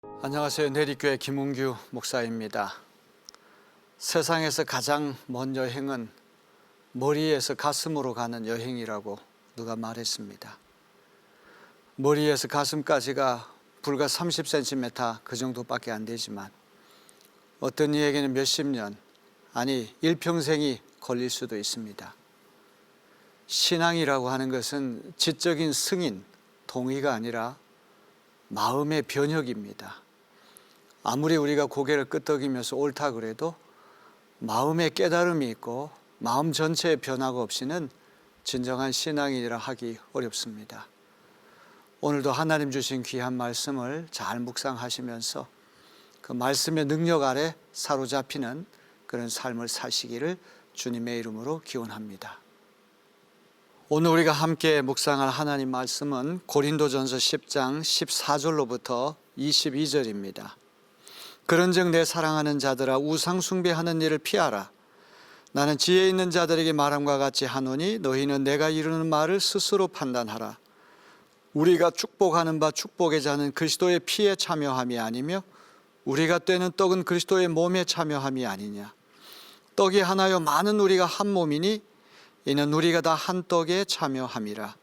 안녕하세요. 내리교회 김은규 목사입니다. 세상에서 가장 먼 여행은 머리에서 가슴으로 가는 여행이라고 누가 말했습니다. 머리에서 가슴까지가 불과 30cm 그 정도밖에 안 되지만 어떤 이에게는 몇십 년, 아니 일평생이 걸릴 수도 있습니다. 신앙이라고 하는 것은 지적인 승인, 동의가 아니라 마음의 변혁입니다. 아무리 우리가 고개를 끄덕이면서 옳다 그래도 마음의 깨달음이 있고 마음 전체의 변화가 없이는 진정한 신앙이라 하기 어렵습니다. 오늘도 하나님 주신 귀한 말씀을 잘 묵상하시면서 그 말씀의 능력 아래 사로잡히는 그런 삶을 사시기를 주님의 이름으로 기원합니다. 오늘 우리가 함께 묵상할 하나님 말씀은 고린도전서 10장 14절로부터 22절입니다. 그런즉 내 사랑하는 자들아 우상 숭배하는 일을 피하라. 나는 지혜 있는 자들에게 말함과 같이 하노니 너희는 내가 이르는 말을 스스로 판단하라. 우리가 축복하는 바 축복의 자는 그리스도의 피에 참여함이 아니며 우리가 떼는 떡은 그리스도의 몸에 참여함이 아니냐. 떡이 하나요 많은 우리가 한 몸이니 이는 우리가 다 한 떡에 참여함이라.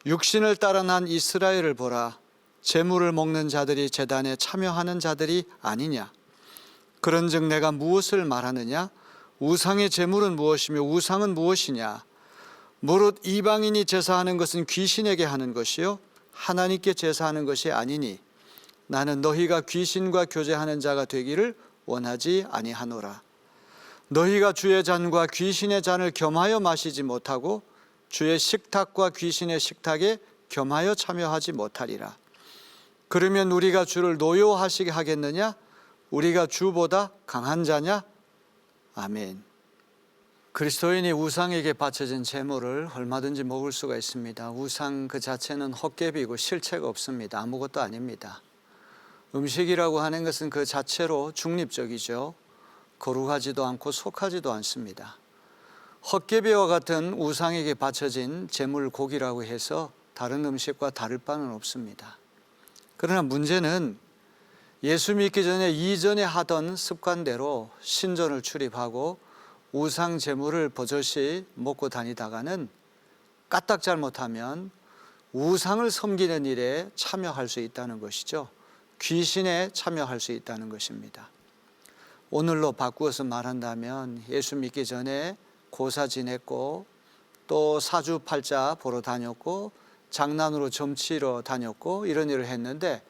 육신을 따라 난 이스라엘을 보라. 제물을 먹는 자들이 제단에 참여하는 자들이 아니냐. 그런즉 내가 무엇을 말하느냐. 우상의 제물은 무엇이며 우상은 무엇이냐. 무릇 이방인이 제사하는 것은 귀신에게 하는 것이요 하나님께 제사하는 것이 아니니 나는 너희가 귀신과 교제하는 자가 되기를 원하지 아니하노라. 너희가 주의 잔과 귀신의 잔을 겸하여 마시지 못하고 주의 식탁과 귀신의 식탁에 겸하여 참여하지 못하리라. 그러면 우리가 주를 노여워하시게 하겠느냐? 우리가 주보다 강한 자냐? 아멘. 그리스도인이 우상에게 바쳐진 제물을 얼마든지 먹을 수가 있습니다. 우상 그 자체는 헛개비고 실체가 없습니다. 아무것도 아닙니다. 음식이라고 하는 것은 그 자체로 중립적이죠. 거룩하지도 않고 속하지도 않습니다. 헛개비와 같은 우상에게 바쳐진 제물 고기라고 해서 다른 음식과 다를 바는 없습니다. 그러나 문제는 예수 믿기 전에 이전에 하던 습관대로 신전을 출입하고 우상 제물을 버젓이 먹고 다니다가는 까딱 잘못하면 우상을 섬기는 일에 참여할 수 있다는 것이죠. 귀신에 참여할 수 있다는 것입니다. 오늘로 바꾸어서 말한다면 예수 믿기 전에 고사 지냈고 또 사주팔자 보러 다녔고 장난으로 점치러 다녔고 이런 일을 했는데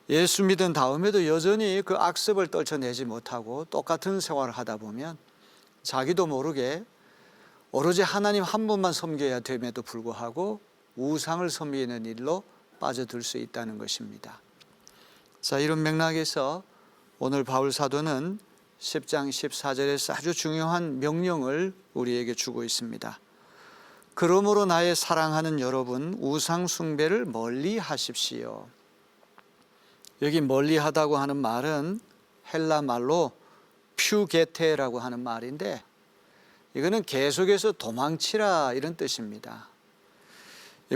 예수 믿은 다음에도 여전히 그 악습을 떨쳐내지 못하고 똑같은 생활을 하다 보면 자기도 모르게 오로지 하나님 한 분만 섬겨야 됨에도 불구하고 우상을 섬기는 일로 빠져들 수 있다는 것입니다. 자, 이런 맥락에서 오늘 바울 사도는 10장 14절에서 아주 중요한 명령을 우리에게 주고 있습니다. 그러므로 나의 사랑하는 여러분 우상 숭배를 멀리 하십시오. 여기 멀리 하다고 하는 말은 헬라 말로 퓨게테라고 하는 말인데 이거는 계속해서 도망치라 이런 뜻입니다.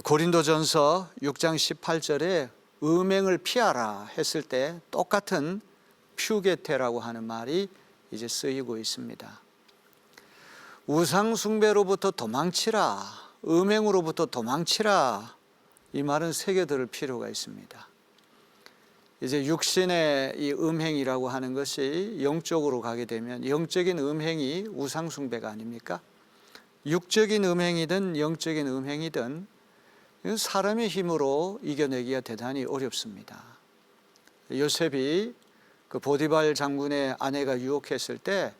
고린도전서 6장 18절에 음행을 피하라 했을 때 똑같은 퓨게테라고 하는 말이 이제 쓰이고 있습니다. 우상 숭배로부터 도망치라, 음행으로부터 도망치라 이 말은 새겨들을 필요가 있습니다. 이제 육신의 이 음행이라고 하는 것이 영적으로 가게 되면 영적인 음행이 우상 숭배가 아닙니까? 육적인 음행이든 영적인 음행이든 사람의 힘으로 이겨내기가 대단히 어렵습니다. 요셉이 그 보디발 장군의 아내가 유혹했을 때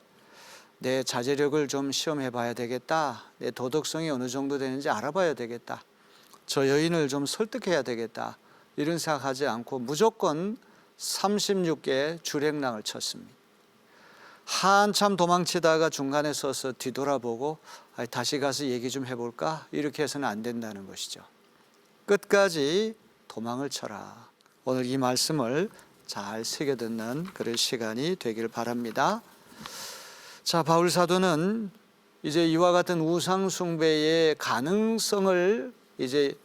내 자제력을 좀 시험해 봐야 되겠다. 내 도덕성이 어느 정도 되는지 알아봐야 되겠다. 저 여인을 좀 설득해야 되겠다. 이런 생각하지 않고 무조건 36개 주랭랑을 쳤습니다. 한참 도망치다가 중간에 서서 뒤돌아보고 다시 가서 얘기 좀 해볼까? 이렇게 해서는 안 된다는 것이죠. 끝까지 도망을 쳐라. 오늘 이 말씀을 잘 새겨듣는 그런 시간이 되길 바랍니다. 자, 바울 사도는 이제 이와 같은 우상 숭배의 가능성을 이제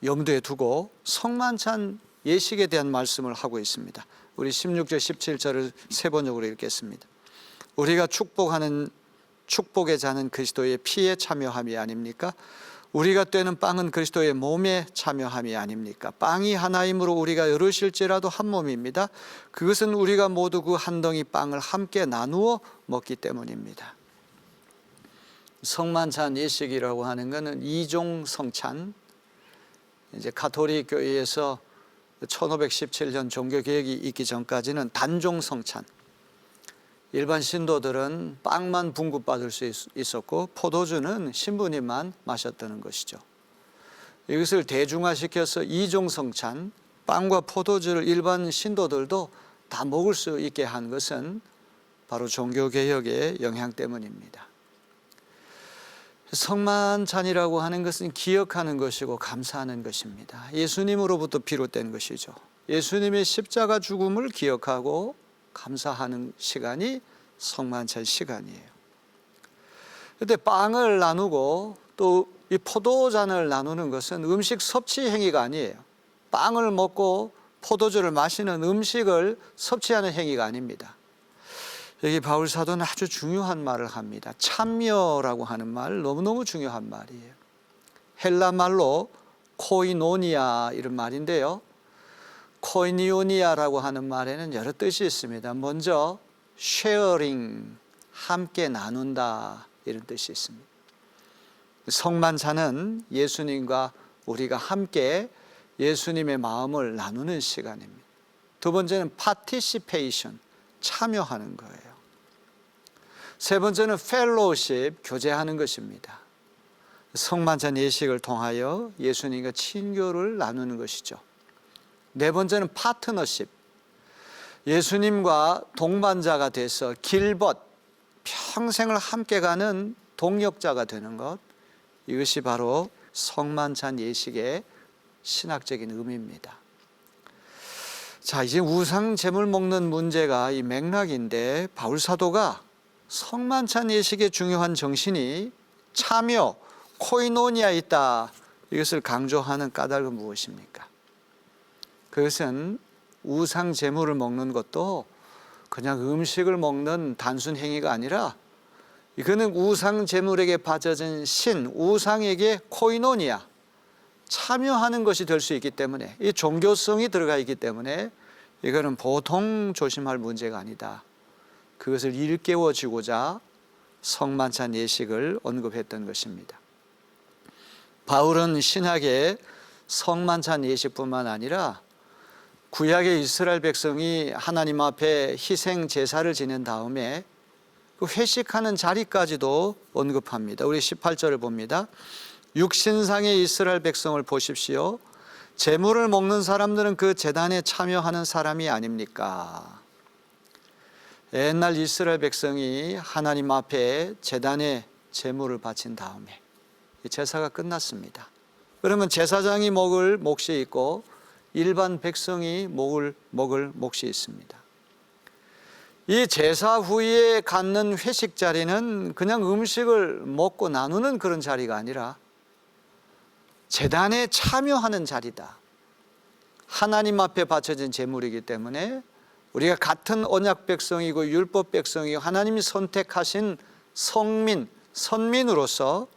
염두에 두고 성만찬 예식에 대한 말씀을 하고 있습니다. 우리 16절 17절을 세 번역으로 읽겠습니다. 우리가 축복하는 축복의 잔은 그리스도의 피에 참여함이 아닙니까? 우리가 떼는 빵은 그리스도의 몸에 참여함이 아닙니까? 빵이 하나이므로 우리가 여럿일지라도 한 몸입니다. 그것은 우리가 모두 그 한 덩이 빵을 함께 나누어 먹기 때문입니다. 성만찬 예식이라고 하는 것은 이종 성찬, 이제 가톨릭 교회에서 1517년 종교개혁이 있기 전까지는 단종 성찬, 일반 신도들은 빵만 분급받을 수 있었고 포도주는 신부님만 마셨다는 것이죠. 이것을 대중화시켜서 이종 성찬, 빵과 포도주를 일반 신도들도 다 먹을 수 있게 한 것은 바로 종교개혁의 영향 때문입니다. 성만찬이라고 하는 것은 기억하는 것이고 감사하는 것입니다. 예수님으로부터 비롯된 것이죠. 예수님의 십자가 죽음을 기억하고 감사하는 시간이 성만찬 시간이에요. 그런데 빵을 나누고 또 이 포도잔을 나누는 것은 음식 섭취 행위가 아니에요. 빵을 먹고 포도주를 마시는 음식을 섭취하는 행위가 아닙니다. 여기 바울 사도는 아주 중요한 말을 합니다. 참여라고 하는 말, 너무너무 중요한 말이에요. 헬라 말로 코이노니아 이런 말인데요, 코이니오니아라고 하는 말에는 여러 뜻이 있습니다. 먼저 쉐어링, 함께 나눈다, 이런 뜻이 있습니다. 성만찬은 예수님과 우리가 함께 예수님의 마음을 나누는 시간입니다. 두 번째는 파티시페이션, 참여하는 거예요. 세 번째는 펠로우십, 교제하는 것입니다. 성만찬 예식을 통하여 예수님과 친교를 나누는 것이죠. 네 번째는 파트너십, 예수님과 동반자가 돼서 길벗, 평생을 함께 가는 동역자가 되는 것, 이것이 바로 성만찬 예식의 신학적인 의미입니다. 자, 이제 우상 제물 먹는 문제가 이 맥락인데, 바울 사도가 성만찬 예식의 중요한 정신이 참여, 코이노니아에 있다, 이것을 강조하는 까닭은 무엇입니까? 그것은 우상 제물을 먹는 것도 그냥 음식을 먹는 단순 행위가 아니라, 이거는 우상 제물에게 바쳐진 신, 우상에게 코이노니아, 참여하는 것이 될 수 있기 때문에, 이 종교성이 들어가 있기 때문에 이거는 보통 조심할 문제가 아니다. 그것을 일깨워주고자 성만찬 예식을 언급했던 것입니다. 바울은 신학의 성만찬 예식뿐만 아니라 구약의 이스라엘 백성이 하나님 앞에 희생 제사를 지낸 다음에 그 회식하는 자리까지도 언급합니다. 우리 18절을 봅니다. 육신상의 이스라엘 백성을 보십시오. 제물을 먹는 사람들은 그 제단에 참여하는 사람이 아닙니까? 옛날 이스라엘 백성이 하나님 앞에 제단에 제물을 바친 다음에 제사가 끝났습니다. 그러면 제사장이 먹을 몫이 있고 일반 백성이 먹을 몫이 있습니다. 이 제사 후에 갖는 회식 자리는 그냥 음식을 먹고 나누는 그런 자리가 아니라 제단에 참여하는 자리다. 하나님 앞에 바쳐진 제물이기 때문에 우리가 같은 언약 백성이고 율법 백성이고 하나님이 선택하신 성민, 선민으로서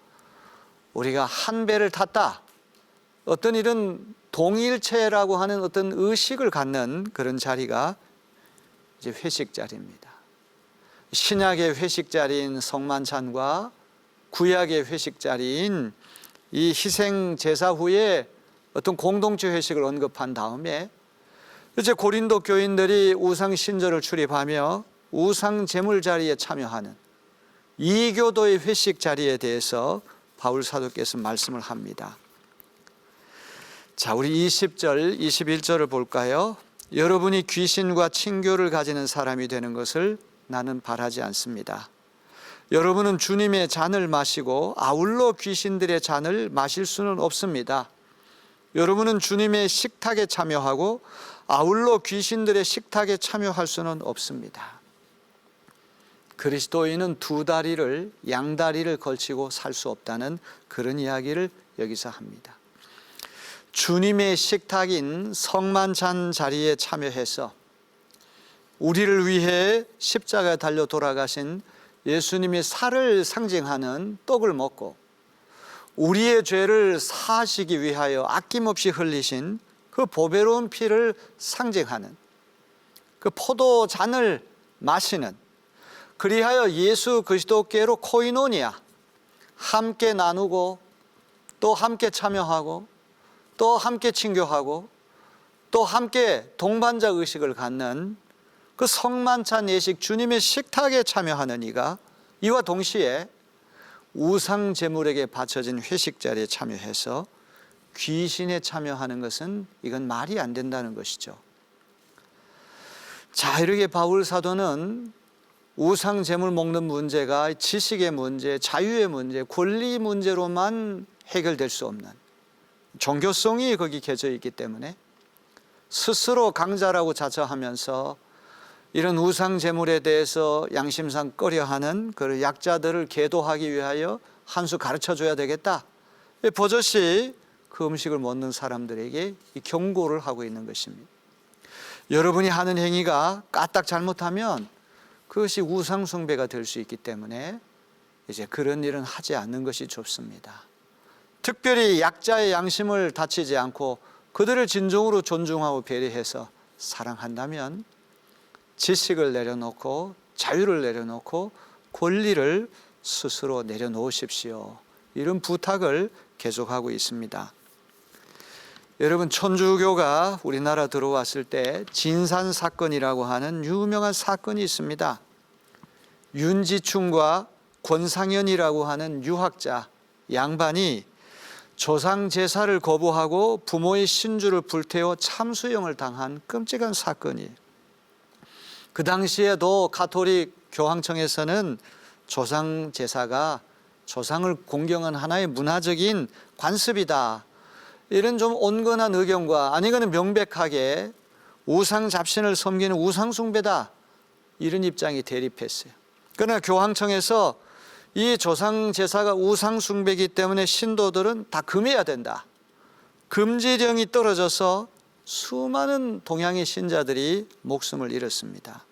우리가 한 배를 탔다, 어떤 이런 동일체라고 하는 어떤 의식을 갖는 그런 자리가 이제 회식 자리입니다. 신약의 회식 자리인 성만찬과 구약의 회식 자리인 이 희생 제사 후에 어떤 공동체 회식을 언급한 다음에 이제 고린도 교인들이 우상 신전을 출입하며 우상 제물 자리에 참여하는 이교도의 회식 자리에 대해서 바울 사도께서 말씀을 합니다. 자, 우리 20절, 21절을 볼까요? 여러분이 귀신과 친교를 가지는 사람이 되는 것을 나는 바라지 않습니다. 여러분은 주님의 잔을 마시고 아울러 귀신들의 잔을 마실 수는 없습니다. 여러분은 주님의 식탁에 참여하고 아울러 귀신들의 식탁에 참여할 수는 없습니다. 그리스도인은 두 다리를, 양다리를 걸치고 살 수 없다는 그런 이야기를 여기서 합니다. 주님의 식탁인 성만찬 자리에 참여해서 우리를 위해 십자가에 달려 돌아가신 예수님의 살을 상징하는 떡을 먹고 우리의 죄를 사하시기 위하여 아낌없이 흘리신 그 보배로운 피를 상징하는 그 포도잔을 마시는, 그리하여 예수 그리스도께로 코이노니아, 함께 나누고 또 함께 참여하고 또 함께 친교하고 또 함께 동반자 의식을 갖는 그 성만찬 예식 주님의 식탁에 참여하는 이가 이와 동시에 우상 제물에게 바쳐진 회식 자리에 참여해서 귀신에 참여하는 것은 이건 말이 안 된다는 것이죠. 자, 이렇게 바울 사도는 우상 제물 먹는 문제가 지식의 문제, 자유의 문제, 권리 문제로만 해결될 수 없는, 종교성이 거기 켜져 있기 때문에 스스로 강자라고 자처하면서 이런 우상 제물에 대해서 양심상 꺼려하는 그 약자들을 계도하기 위하여 한 수 가르쳐 줘야 되겠다, 버젓이 그 음식을 먹는 사람들에게 이 경고를 하고 있는 것입니다. 여러분이 하는 행위가 까딱 잘못하면 그것이 우상 숭배가 될 수 있기 때문에 이제 그런 일은 하지 않는 것이 좋습니다. 특별히 약자의 양심을 다치지 않고 그들을 진정으로 존중하고 배려해서 사랑한다면 지식을 내려놓고 자유를 내려놓고 권리를 스스로 내려놓으십시오. 이런 부탁을 계속하고 있습니다. 여러분, 천주교가 우리나라 들어왔을 때 진산 사건이라고 하는 유명한 사건이 있습니다. 윤지충과 권상현이라고 하는 유학자 양반이 조상 제사를 거부하고 부모의 신주를 불태워 참수형을 당한 끔찍한 사건이에요. 그 당시에도 가톨릭 교황청에서는 조상 제사가 조상을 공경한 하나의 문화적인 관습이다, 이런 좀 온건한 의견과 아니거나 명백하게 우상 잡신을 섬기는 우상 숭배다, 이런 입장이 대립했어요. 그러나 교황청에서 이 조상 제사가 우상 숭배이기 때문에 신도들은 다 금해야 된다, 금지령이 떨어져서 수많은 동양의 신자들이 목숨을 잃었습니다.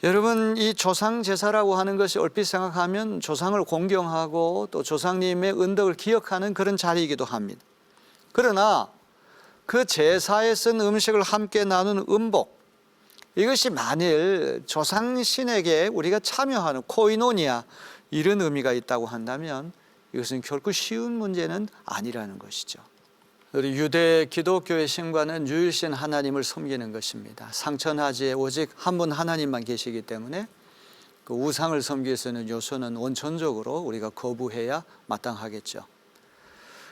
여러분, 이 조상 제사라고 하는 것이 얼핏 생각하면 조상을 공경하고 또 조상님의 은덕을 기억하는 그런 자리이기도 합니다. 그러나 그 제사에 쓴 음식을 함께 나누는 음복, 이것이 만일 조상신에게 우리가 참여하는 코이노니아, 이런 의미가 있다고 한다면 이것은 결코 쉬운 문제는 아니라는 것이죠. 우리 유대 기독교의 신과는 유일신 하나님을 섬기는 것입니다. 상천하지에 오직 한 분 하나님만 계시기 때문에 그 우상을 섬기기 위해서는 요소는 원천적으로 우리가 거부해야 마땅하겠죠.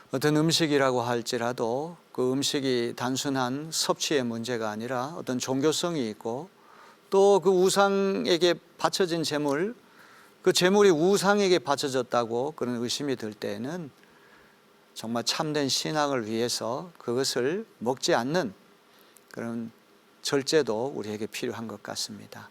어떤 음식이라고 할지라도 그 음식이 단순한 섭취의 문제가 아니라 어떤 종교성이 있고 또 그 우상에게 바쳐진 제물, 그 제물이 우상에게 바쳐졌다고 그런 의심이 들 때에는 정말 참된 신앙을 위해서 그것을 먹지 않는 그런 절제도 우리에게 필요한 것 같습니다.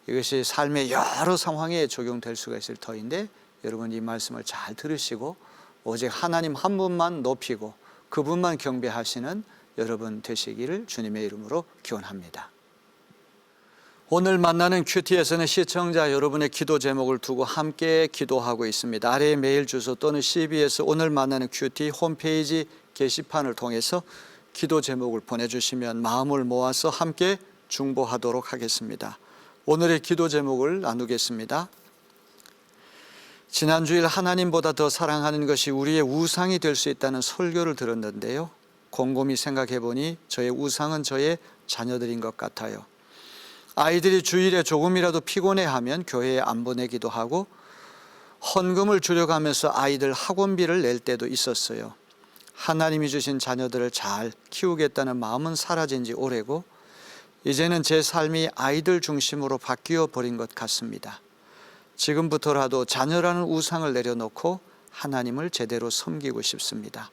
이것이 삶의 여러 상황에 적용될 수가 있을 터인데 여러분, 이 말씀을 잘 들으시고 오직 하나님 한 분만 높이고 그분만 경배하시는 여러분 되시기를 주님의 이름으로 기원합니다. 오늘 만나는 큐티에서는 시청자 여러분의 기도 제목을 두고 함께 기도하고 있습니다. 아래의 메일 주소 또는 CBS 오늘 만나는 큐티 홈페이지 게시판을 통해서 기도 제목을 보내주시면 마음을 모아서 함께 중보하도록 하겠습니다. 오늘의 기도 제목을 나누겠습니다. 지난주일 하나님보다 더 사랑하는 것이 우리의 우상이 될 수 있다는 설교를 들었는데요, 곰곰이 생각해 보니 저의 우상은 저의 자녀들인 것 같아요. 아이들이 주일에 조금이라도 피곤해하면 교회에 안 보내기도 하고 헌금을 줄여가면서 아이들 학원비를 낼 때도 있었어요. 하나님이 주신 자녀들을 잘 키우겠다는 마음은 사라진 지 오래고 이제는 제 삶이 아이들 중심으로 바뀌어 버린 것 같습니다. 지금부터라도 자녀라는 우상을 내려놓고 하나님을 제대로 섬기고 싶습니다.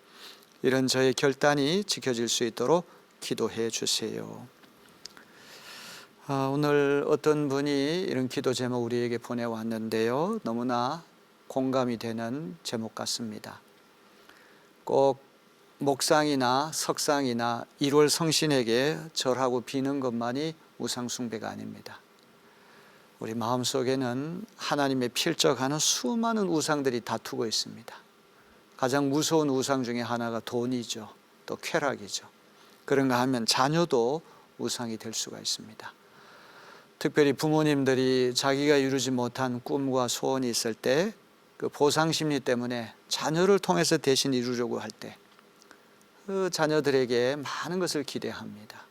이런 저의 결단이 지켜질 수 있도록 기도해 주세요. 오늘 어떤 분이 이런 기도 제목 우리에게 보내왔는데요, 너무나 공감이 되는 제목 같습니다. 꼭 목상이나 석상이나 1월 성신에게 절하고 비는 것만이 우상 숭배가 아닙니다. 우리 마음속에는 하나님의 필적하는 수많은 우상들이 다투고 있습니다. 가장 무서운 우상 중에 하나가 돈이죠. 또 쾌락이죠. 그런가 하면 자녀도 우상이 될 수가 있습니다. 특별히 부모님들이 자기가 이루지 못한 꿈과 소원이 있을 때 그 보상 심리 때문에 자녀를 통해서 대신 이루려고 할 때 그 자녀들에게 많은 것을 기대합니다.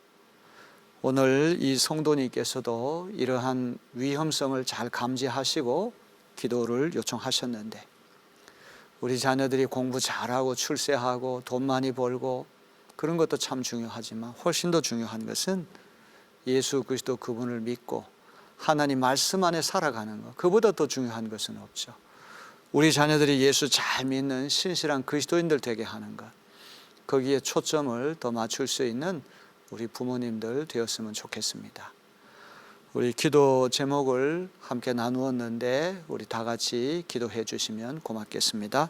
오늘 이 성도님께서도 이러한 위험성을 잘 감지하시고 기도를 요청하셨는데, 우리 자녀들이 공부 잘하고 출세하고 돈 많이 벌고 그런 것도 참 중요하지만 훨씬 더 중요한 것은 예수 그리스도 그분을 믿고 하나님 말씀 안에 살아가는 것, 그보다 더 중요한 것은 없죠. 우리 자녀들이 예수 잘 믿는 신실한 그리스도인들 되게 하는 것, 거기에 초점을 더 맞출 수 있는 우리 부모님들 되었으면 좋겠습니다. 우리 기도 제목을 함께 나누었는데 우리 다 같이 기도해 주시면 고맙겠습니다.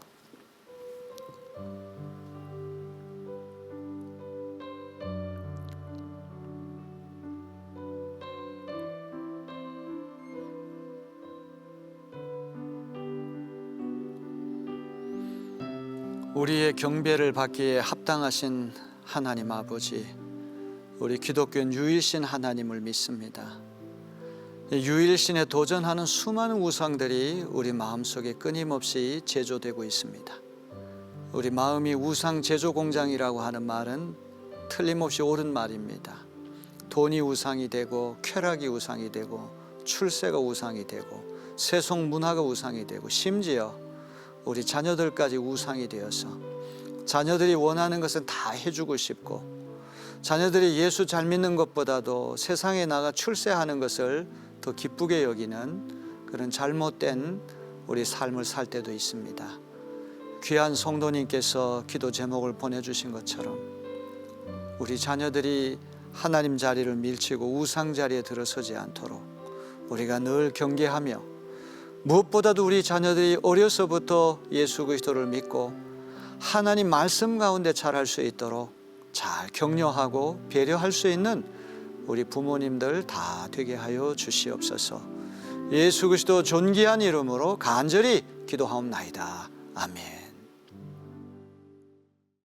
우리의 경배를 받기에 합당하신 하나님 아버지, 우리 기독교는 유일신 하나님을 믿습니다. 유일신에 도전하는 수많은 우상들이 우리 마음속에 끊임없이 제조되고 있습니다. 우리 마음이 우상 제조 공장이라고 하는 말은 틀림없이 옳은 말입니다. 돈이 우상이 되고 쾌락이 우상이 되고 출세가 우상이 되고 세속 문화가 우상이 되고 심지어 우리 자녀들까지 우상이 되어서 자녀들이 원하는 것은 다 해주고 싶고 자녀들이 예수 잘 믿는 것보다도 세상에 나가 출세하는 것을 더 기쁘게 여기는 그런 잘못된 우리 삶을 살 때도 있습니다. 귀한 성도님께서 기도 제목을 보내주신 것처럼 우리 자녀들이 하나님 자리를 밀치고 우상 자리에 들어서지 않도록 우리가 늘 경계하며, 무엇보다도 우리 자녀들이 어려서부터 예수 그리스도를 믿고 하나님 말씀 가운데 자랄 수 있도록 잘 격려하고 배려할 수 있는 우리 부모님들 다 되게 하여 주시옵소서. 예수 그리스도 존귀한 이름으로 간절히 기도하옵나이다. 아멘.